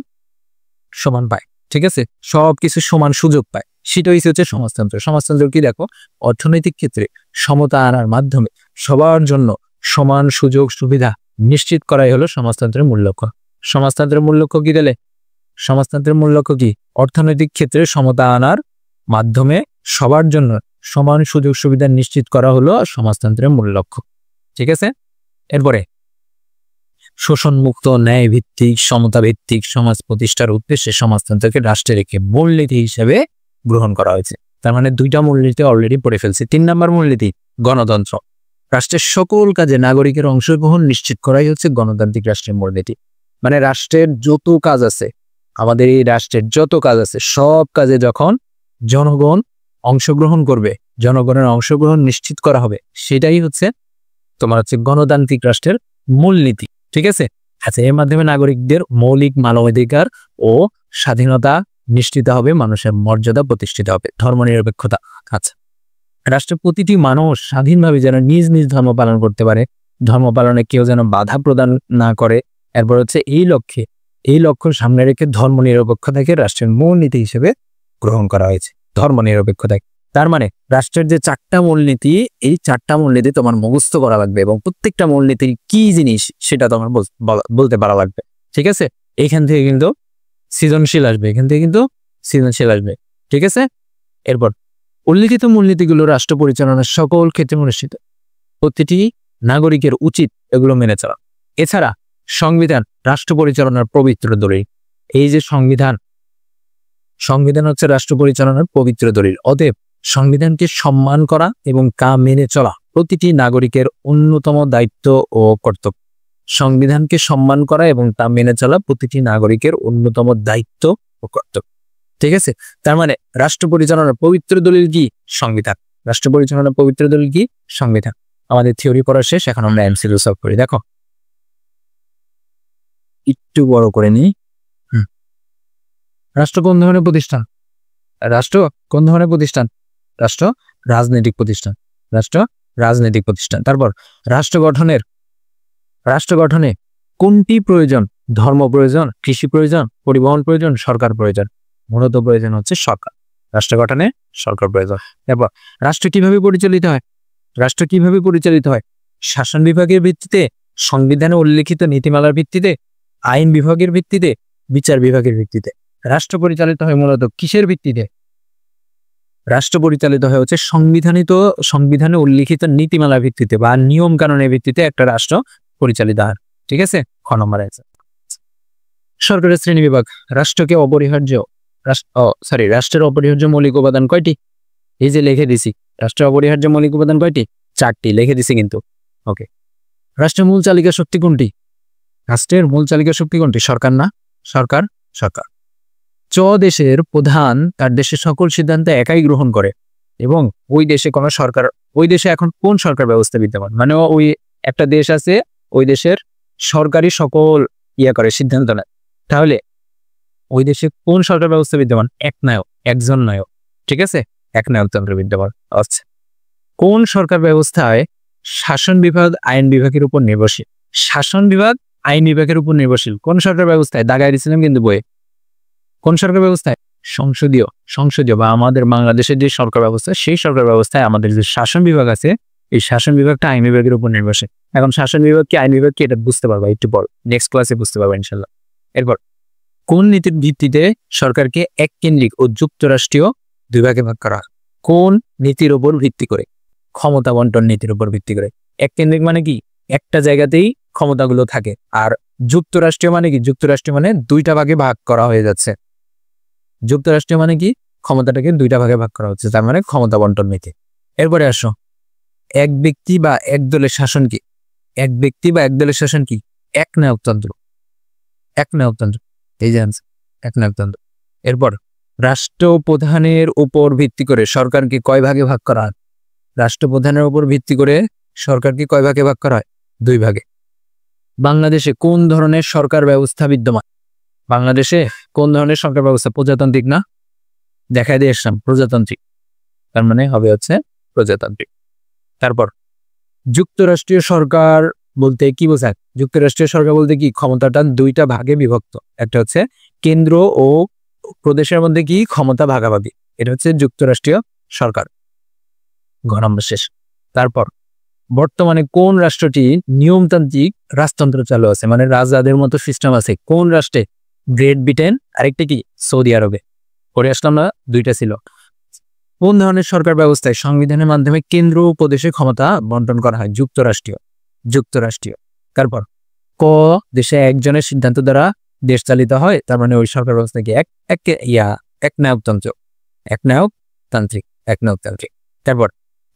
সমান পায়। ঠিক আছে, সবকিছু সমান সুযোগ পায়, সেটাই হচ্ছে সমাজতন্ত্র। সমাজতন্ত্র কি? দেখো, অর্থনৈতিক ক্ষেত্রে সমতা আনার মাধ্যমে সবার জন্য সমান সুযোগ সুবিধা নিশ্চিত করাই হলো সমাজতন্ত্রের মূল লক্ষ্য। সমাজতন্ত্রের মূল লক্ষ্য কি দিলে? সমাজতন্ত্রের মূল লক্ষ্য কি? অর্থনৈতিক ক্ষেত্রে সমতা আনার মাধ্যমে সবার জন্য সমান সুযোগ সুবিধা নিশ্চিত করা হলো সমাজতন্ত্রের মূল লক্ষ্য। ঠিক আছে, এরপরে শোষণমুক্ত, ন্যায় ভিত্তিক, সমতা ভিত্তিক সমাজ প্রতিষ্ঠার উদ্দেশ্যে সমাজতন্ত্রকে রাষ্ট্রের একটি মূলনীতি হিসেবে গ্রহণ করা হয়েছে। তার মানে দুইটা মূলনীতি অলরেডি পড়ে ফেলছি। 3 নম্বর মূলনীতি গণতন্ত্র। রাষ্ট্রের সকল কাজে নাগরিকের অংশগ্রহণ নিশ্চিত করাই হচ্ছে গণতান্ত্রিক রাষ্ট্রের মূলনীতি। মানে রাষ্ট্রের যত কাজ আছে, আমাদের এই রাষ্ট্রের যত কাজ আছে, সব কাজে যখন জনগণ অংশগ্রহণ করবে, জনগণের অংশগ্রহণ নিশ্চিত করা হবে, সেটাই হচ্ছে তোমার হচ্ছে গণতান্ত্রিক রাষ্ট্রের মূলনীতি। ঠিক আছে, আচ্ছা, এর মাধ্যমে নাগরিকদের মৌলিক মানবাধিকার ও স্বাধীনতা নিশ্চিত হবে, মানুষের মর্যাদা প্রতিষ্ঠিত হবে, ধর্মনিরপেক্ষতা। আচ্ছা, রাষ্ট্রের প্রতিটি মানুষ স্বাধীনভাবে যেন নিজ নিজ ধর্ম পালন করতে পারে, ধর্ম পালনে কেউ যেন বাধা প্রদান না করে। এরপর হচ্ছে এই লক্ষ্য সামনে রেখে ধর্মনিরপেক্ষতাকে রাষ্ট্রের মূলনীতি হিসেবে গ্রহণ করা হয়েছে। ধর্মনিরপেক্ষতা তার মানে রাষ্ট্রের যে 4টা মূলনীতি, এই 4টা মূলনীতি তোমার মুখস্থ করা লাগবে এবং প্রত্যেকটা মূলনীতির কি জিনিস সেটা তোমার বলতে পারা লাগবে। ঠিক আছে, এইখান থেকে কিন্তু সৃজনশীল আসবে, ঠিক আছে। এরপর উল্লিখিত মূলনীতিগুলো রাষ্ট্র পরিচালনার সকল ক্ষেত্রে অনুষ্ঠিত, প্রতিটি নাগরিকের উচিত এগুলো মেনে চলা। এছাড়া সংবিধান রাষ্ট্র পরিচালনার পবিত্র দলিল। এই যে সংবিধান হচ্ছে রাষ্ট্র পরিচালনার পবিত্র দলিল। অতএব সংবিধানকে সম্মান করা এবং তা মেনে চলা প্রতিটি নাগরিকের অন্যতম দায়িত্ব ও কর্তব্য। সংবিধানকে সম্মান করা এবং তা মেনে চলা প্রতিটি নাগরিকের অন্যতম দায়িত্ব ও কর্তব্য। ঠিক আছে, তার মানে রাষ্ট্র পরিচালনার পবিত্র দলিল কি? সংবিধান। রাষ্ট্র পরিচালনার পবিত্র দলিল কি? সংবিধান। আমাদের থিওরি পড়া শেষ, এখন আমরা এমসিকিউ সলভ করি। দেখো, একটু বড় করে নিই। রাষ্ট্র কোন ধরনের প্রতিষ্ঠান? রাষ্ট্র কোন ধরনের প্রতিষ্ঠান? রাষ্ট্র রাজনৈতিক প্রতিষ্ঠান। তারপর রাষ্ট্র গঠনে কোনটি প্রয়োজন? ধর্ম প্রয়োজন, কৃষি প্রয়োজন, পরিবহন প্রয়োজন, সরকার প্রয়োজন? মূলত প্রয়োজন হচ্ছে সরকার। রাষ্ট্র গঠনে সরকার প্রয়োজন। তারপর রাষ্ট্র কিভাবে পরিচালিত হয়? শাসন বিভাগের ভিত্তিতে, সংবিধানে উল্লেখিত নীতিমালার ভিত্তিতে, আইন বিভাগের ভিত্তিতে, বিচার বিভাগের ভিত্তিতে। রাষ্ট্র পরিচালিত হয় মূলত কিসের ভিত্তিতে? রাষ্ট্র পরিচালিত হয় হচ্ছে সংবিধানে উল্লিখিত নীতিমালার ভিত্তিতে বা নিয়ম কানুনের ভিত্তিতে একটা রাষ্ট্র পরিচালিত হয়। ঠিক আছে, খ নম্বর আছে। সরকারের শ্রেণী বিভাগ। রাষ্ট্রের অপরিহার্য মৌলিক উপাদান কয়টি? এই যে লিখে দিছি, রাষ্ট্রের অপরিহার্য মৌলিক উপাদান কয়টি? 4টি লিখে দিছি কিন্তু। ওকে, রাষ্ট্রের মূল চালিকা শক্তি কোনটি? সরকার না? সরকার। দেশের প্রধান তার দেশের সকল সিদ্ধান্ত একাই গ্রহণ করে এবং ওই দেশে এখন কোন সরকার ব্যবস্থা বিদ্যমান? মানে ওই একটা দেশ আছে, ওই দেশের সরকারি সকল সিদ্ধান্ত নেয়। তাহলে ওই দেশে কোন সরকার ব্যবস্থা বিদ্যমান? একজন নায়ক। ঠিক আছে, একনায়কতন্ত্র বিদ্যমান। আচ্ছা, কোন সরকার ব্যবস্থায় শাসন বিভাগ আইন বিভাগের উপর নির্ভরশীল? শাসন বিভাগ আইন বিভাগের উপর নির্ভরশীল কোন সরকার ব্যবস্থায়? দাগাই দিয়েছিলাম কিন্তু বইয়ে। কোন সরকার ব্যবস্থায়? সংসদীয় বা আমাদের বাংলাদেশের যে সরকার ব্যবস্থা, সেই সরকার ব্যবস্থায় আমাদের যে শাসন বিভাগ আছে, এই শাসন বিভাগটা আইন বিভাগের উপর নির্ভরশীল। এখন শাসন বিভাগ কি আইন বিভাগ কি এটা বুঝতে পারবা একটু পর, নেক্সট ক্লাসে বুঝতে পারবা ইনশাল্লাহ। এরপর কোন নীতির ভিত্তিতে সরকারকে এককেন্দ্রিক ও যুক্তরাষ্ট্রীয় 2 ভাগে ভাগ করা? কোন নীতির উপর ভিত্তি করে? ক্ষমতা বন্টন নীতির উপর ভিত্তি করে। এককেন্দ্রিক মানে কি? একটা জায়গাতেই ক্ষমতাগুলো থাকে। আর যুক্তরাষ্ট্রীয় মানে কি? যুক্তরাষ্ট্রীয় মানে 2টা ভাগে ভাগ করা হয়ে যাচ্ছে। যুক্তরাষ্ট্রীয় মানে কি? ক্ষমতাটাকে দুইটা ভাগে ভাগ করা হচ্ছে, তার মানে ক্ষমতা বন্টন নীতি। এরপরে আসো, এক ব্যক্তি বা এক দলের শাসন কি? এক ব্যক্তি বা এক দলের শাসন কি? একনায়কতন্ত্র। একনায়কতন্ত্র, এই যে আনসার, একনায়কতন্ত্র। এরপর রাষ্ট্রপ্রধানের উপর ভিত্তি করে সরকারকে কয় ভাগে ভাগ করা হয়? রাষ্ট্রপ্রধানের উপর ভিত্তি করে সরকারকে কয় ভাগে ভাগ করা হয়? 2 ভাগে। বাংলাদেশে কোন ধরনের সরকার ব্যবস্থা বিদ্যমান? বাংলাদেশে কোন ধরনের সরকার ব্যবস্থা? প্রজাতান্ত্রিক না? দেখাই দিয়ে আসলাম প্রজাতান্ত্রিক, তার মানে হবে হচ্ছে প্রজাতান্ত্রিক। তারপর যুক্তরাষ্ট্রীয় সরকার বলতে কি বোঝায়? যুক্তরাষ্ট্রীয় সরকার বলতে কি? ক্ষমতাটা 2টা ভাগে বিভক্ত, একটা হচ্ছে কেন্দ্র ও প্রদেশের মধ্যে কি ক্ষমতা ভাগাভাগি, এটা হচ্ছে যুক্তরাষ্ট্রীয় সরকার। ঘ নম্বর শেষ। তারপর বর্তমানে কোন রাষ্ট্রটি নিয়মতান্ত্রিক রাজতন্ত্র চালু আছে, মানে রাজাদের মতো সিস্টেম আছে? কোন রাষ্ট্রে? গ্রেট ব্রিটেন, আরেকটা কি সৌদি আরবে। পরে আসলাম না, 2টা ছিল। কোন ধরনের সরকার ব্যবস্থায় সংবিধানের মাধ্যমে কেন্দ্র ও প্রদেশে ক্ষমতা বন্টন করা হয়? যুক্তরাষ্ট্রীয়। যুক্তরাষ্ট্রীয়। তারপর ক দেশে একজনের সিদ্ধান্ত দ্বারা দেশ চালিত হয়, তার মানে ওই সরকার ব্যবস্থা কি? একনায়কতন্ত্র। একনায়কতান্ত্রিক, একনায়কতান্ত্রিক। তারপর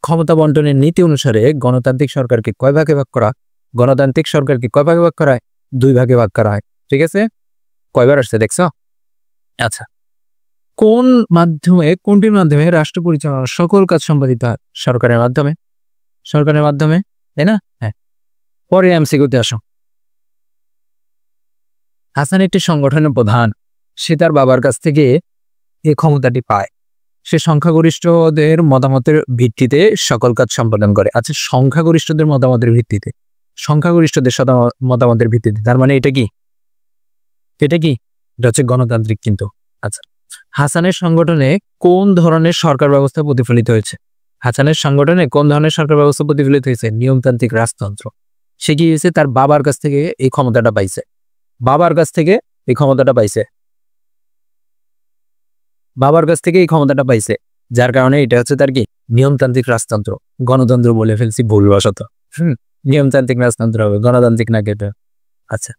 ক্ষমতা বন্টনের নীতি অনুসারে গণতান্ত্রিক সরকারকে কয় ভাগে ভাগ করা? গণতান্ত্রিক সরকারকে কয় ভাগে ভাগ করা হয়? 2 ভাগে ভাগ করা হয়। ঠিক আছে, কয়বার আসছে দেখছো? আচ্ছা, কোনটির মাধ্যমে রাষ্ট্র পরিচালনার সকল কাজ সম্পাদিত হয়? সরকারের মাধ্যমে। সরকারের মাধ্যমে, তাই না? হ্যাঁ। পরে এমসিকিউতে আসো। হাসান একটি সংগঠনের প্রধান, সে তার বাবার কাছ থেকে এই ক্ষমতাটি পায়। সে সংখ্যাগরিষ্ঠদের মতামতের ভিত্তিতে সকল কাজ সম্পাদন করে। আচ্ছা, সংখ্যাগরিষ্ঠদের মতামতের ভিত্তিতে, সংখ্যাগরিষ্ঠদের মতামতের ভিত্তিতে, তার মানে এটা কি? এটা কি? এটা হচ্ছে গণতান্ত্রিক কিন্তু। আচ্ছা, হাসানের সংগঠনে কোন ধরনের সরকার ব্যবস্থা প্রতিফলিত হয়েছে? হাসানের সংগঠনে কোন ধরনের সরকার ব্যবস্থা প্রতিফলিত হয়েছে? নিয়মতান্ত্রিক রাজতন্ত্র। সে কি হয়েছে? তার বাবার কাছ থেকে এই ক্ষমতাটা পাইছে। বাবার কাছ থেকে এই ক্ষমতাটা পাইছে। বাবার কাছ থেকে এই ক্ষমতাটা পাইছে, যার কারণে এটা হচ্ছে তার কি? নিয়মতান্ত্রিক রাজতন্ত্র। গণতন্ত্র বলে ফেলছি ভুলবশত। নিয়মতান্ত্রিক রাজতন্ত্র হবে, গণতান্ত্রিক না কেটে। আচ্ছা,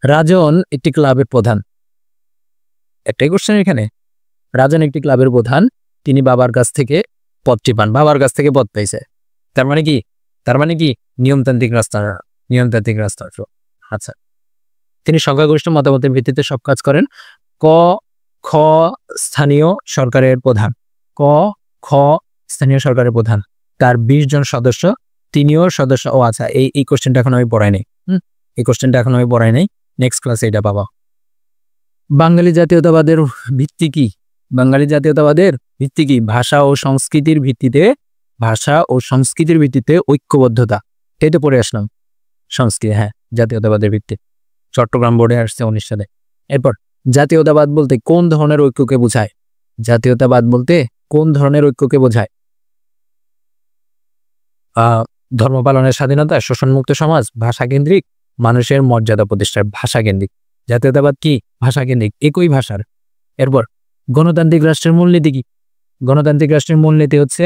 রাজন একটি ক্লাবের প্রধান, একটাই কোশ্চেন এখানে। রাজন একটি ক্লাবের প্রধান, তিনি বাবার কাছ থেকে পদটি পান, বাবার কাছ থেকে পদ পাইছে, তার মানে কি? তার মানে কি? নিয়মতান্ত্রিক রাজতন্ত্র। নিয়মতান্ত্রিক রাজতন্ত্র। আচ্ছা, তিনি সংখ্যাগরিষ্ঠ মতামতের ভিত্তিতে সব কাজ করেন। ক খ স্থানীয় সরকারের প্রধান। ক খ স্থানীয় সরকারের প্রধান, তার 20 জন সদস্য, তিনিও সদস্য। ও আচ্ছা, এই কোশ্চেনটা এখন আমি পড়াই নাই। এই কোশ্চেনটা এখন আমি পড়াই নাই, নেক্সট ক্লাসে এটা পাবা। বাঙালি জাতীয়তাবাদের ভিত্তি কি? বাঙালি জাতীয়তাবাদের ভিত্তি কি? ভাষা ও সংস্কৃতির ভিত্তিতে, ভাষা ও সংস্কৃতির ভিত্তিতে ঐক্যবদ্ধতা। এই তো পড়ে আসলাম সংস্কৃতি, হ্যাঁ, জাতীয়তাবাদের ভিত্তি। চট্টগ্রাম বোর্ডে আসছে 19 সালে। এরপর জাতীয়তাবাদ বলতে কোন ধরনের ঐক্যকে বোঝায়? জাতীয়তাবাদ বলতে কোন ধরনের ঐক্যকে বোঝায়? ধর্ম পালনের স্বাধীনতা, শোষণমুক্ত সমাজ, ভাষাকেন্দ্রিক, মানুষের মর্যাদা প্রতিষ্ঠার। ভাষাকেন্দ্রিক। জাতীয়তাবাদ কি? ভাষাকেন্দ্রিক, একই ভাষার। এরপর গণতান্ত্রিক রাষ্ট্রের মূলনীতি কি? গণতান্ত্রিক রাষ্ট্রের মূলনীতি হচ্ছে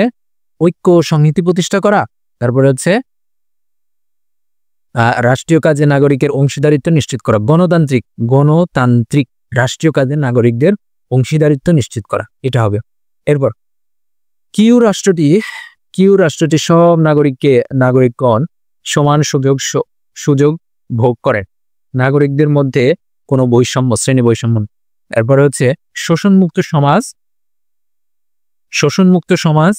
ঐক্য ও সংহতি প্রতিষ্ঠা করা। তারপরে হচ্ছে রাষ্ট্রীয় কাজে নাগরিকের অংশীদারিত্ব নিশ্চিত করা। গণতান্ত্রিক রাষ্ট্রীয় কাজে নাগরিকদের অংশীদারিত্ব নিশ্চিত করা, এটা হবে। এরপর কিউ রাষ্ট্রটি সব নাগরিকগণ সমান সুযোগ ভোগ করেন, নাগরিকদের মধ্যে কোনো শ্রেণী বৈষম্য। এরপরে হচ্ছে শোষণমুক্ত সমাজ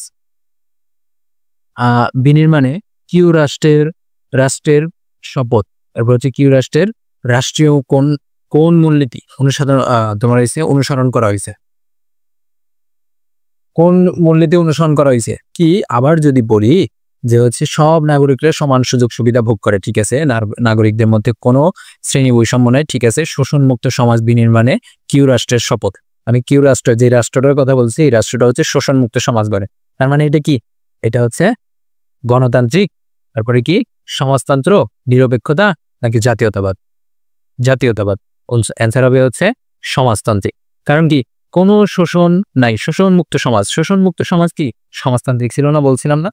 বিনির্মাণে কিউ রাষ্ট্রের শপথ। এরপর হচ্ছে কিউ রাষ্ট্রের রাষ্ট্রীয় কোন মূলনীতি অনুসরণ করা হয়েছে? কোন মূলনীতি অনুসরণ করা হয়েছে কি? আবার যদি বলি যে হচ্ছে সব নাগরিকরা সমান সুযোগ সুবিধা ভোগ করে, ঠিক আছে, নাগরিকদের মধ্যে কোনো শ্রেণী বৈষম্য নাই, ঠিক আছে, শোষণমুক্ত সমাজ বিনির্মাণে কিউ রাষ্ট্রের শপথ। আমি কিউ রাষ্ট্র, যে রাষ্ট্রটার কথা বলছি, এই রাষ্ট্রটা হচ্ছে শোষণমুক্ত সমাজ গড়ে। তার মানে এটা কি? এটা হচ্ছে গণতান্ত্রিক, তারপরে কি সমাজতন্ত্র, নিরপেক্ষতা, নাকি জাতীয়তাবাদ? জাতীয়তাবাদ। অ্যান্সার হবে হচ্ছে সমাজতান্ত্রিক। কারণ কি? কোনো শোষণ নাই, শোষণমুক্ত সমাজ কি? সমাজতান্ত্রিক ছিল না, বলছিলাম না?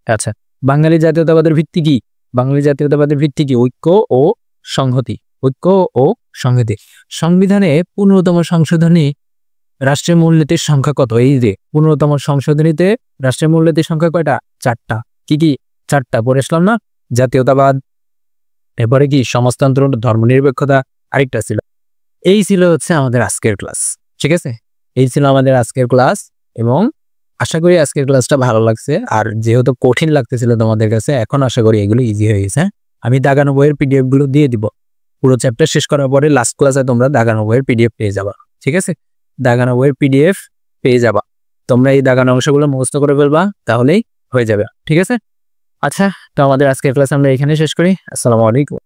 আচ্ছা, বাঙালি জাতীয়তাবাদের ভিত্তি কি? বাঙালি জাতীয়তাবাদের ভিত্তি কি? ঐক্য ও সংহতি। সংবিধানে 15তম সংশোধনী রাষ্ট্রের মূলনীতির সংখ্যা কত? এই যে 15তম সংশোধনীতে রাষ্ট্রের মূলনীতির সংখ্যা কয়টা? 4টা। কি কি? 4টা পড়ে আসলাম না? জাতীয়তাবাদ, এরপরে কি সমাজতন্ত্র, ধর্মনিরপেক্ষতা, আরেকটা ছিল। এই ছিল হচ্ছে আমাদের আজকের ক্লাস। ঠিক আছে, এই ছিল আমাদের আজকের ক্লাস এবং আশা করি আজকের ক্লাসটা ভালো লাগছে। আর যেহেতু কঠিন লাগতেছিল তোমাদের কাছে, এখন আশা করি এগুলো ইজি হয়ে গেছে। আমি দাগানো বইয়ের পিডিএফ গুলো দিয়ে দিব। পুরো চ্যাপ্টার শেষ করার পরে লাস্ট ক্লাসে তোমরা দাগানো বইয়ের পিডিএফ পেয়ে যাবা। ঠিক আছে, দাগানো বইয়ের পিডিএফ পেয়ে যাবা। তোমরা এই দাগানো অংশগুলো মুখস্থ করে ফেলবা, তাহলেই হয়ে যাবে। ঠিক আছে, আচ্ছা, তো আমাদের আজকের ক্লাস আমরা এখানে শেষ করি। আসসালামু আলাইকুম।